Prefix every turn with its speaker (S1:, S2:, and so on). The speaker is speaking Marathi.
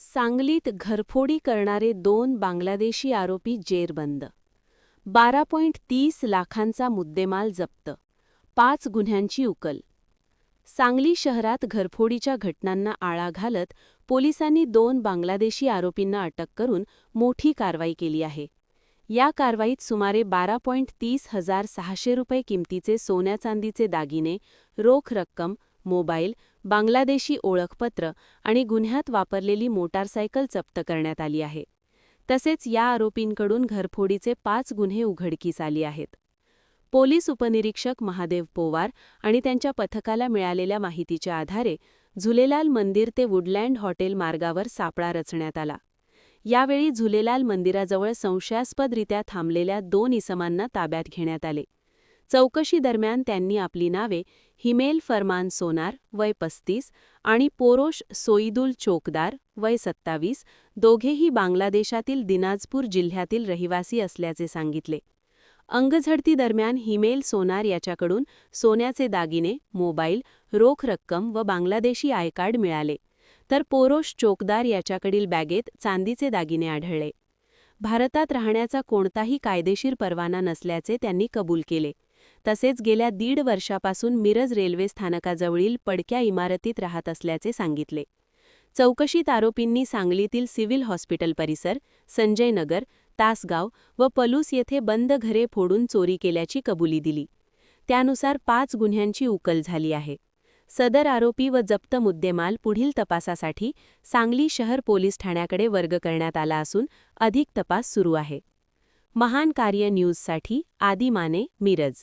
S1: सांगलीत घरफोडी करणारे 2 बांगलादेशी आरोपी जेरबंद. 12.30 लाखांचा मुद्देमाल जप्त. 5 गुन्ह्यांची उकल. सांगली शहरात घरफोडीच्या घटनांना आळा घालत पोलिसांनी 2 बांगलादेशी आरोपींना अटक करून मोठी कारवाई केली आहे. या कारवाईत सुमारे 12.30,600 रुपये किमतीचे सोन्या-चांदीचे दागिने, रोख रक्कम, मोबाईल, बांगलादेशी ओळखपत्र आणि गुन्ह्यात वापरलेली मोटारसायकल जप्त करण्यात आली आहे. तसेच या आरोपींकडून घरफोडीचे 5 गुन्हे उघडकीस आले आहेत. पोलीस उपनिरीक्षक महादेव पोवार आणि त्यांच्या पथकाला मिळालेल्या माहितीच्या आधारे झुलेलाल मंदिर ते वुडलँड हॉटेल मार्गावर सापळा रचण्यात आला. यावेळी झुलेलाल मंदिराजवळ संशयास्पदरित्या थांबलेल्या 2 इसमांना ताब्यात घेण्यात आले. चौकशीदरम्यान त्यांनी आपली नावे हिमेल फरमान सोनार वय 35 आणि पोरोश सोईदुल चोकदार वय 27, दोघेही बांगलादेशातील दिनाजपूर जिल्ह्यातील रहिवासी असल्याचे सांगितले. अंगझडतीदरम्यान हिमेल सोनार याच्याकडून सोन्याचे दागिने, मोबाईल, रोख रक्कम व बांगलादेशी आयकार्ड मिळाले, तर पोरोश चोकदार याच्याकडील बॅगेत चांदीचे दागिने आढळले. भारतात राहण्याचा कोणताही कायदेशीर परवाना नसल्याचे त्यांनी कबूल केले. तसेच गेल्या 1.5 वर्षापासून मिरज रेल्वे स्थानकाजवळील पडक्या इमारतीत राहत असल्याचे सांगितले. चौकशीत आरोपींनी सांगलीतील सिव्हिल हॉस्पिटल परिसर, संजय नगर, तासगाव व पलूस येथे बंद घरे फोडून चोरी केल्याची कबुली दिली. त्यानुसार 5 गुन्ह्यांची उकल झाली आहे. सदर आरोपी व जप्त मुद्देमाल पुढील तपासासाठी सांगली शहर पोलीस ठाण्याकडे वर्ग करण्यात आला असून अधिक तपास सुरू आहे. महान कार्य न्यूजसाठी आदी माने, मिरज.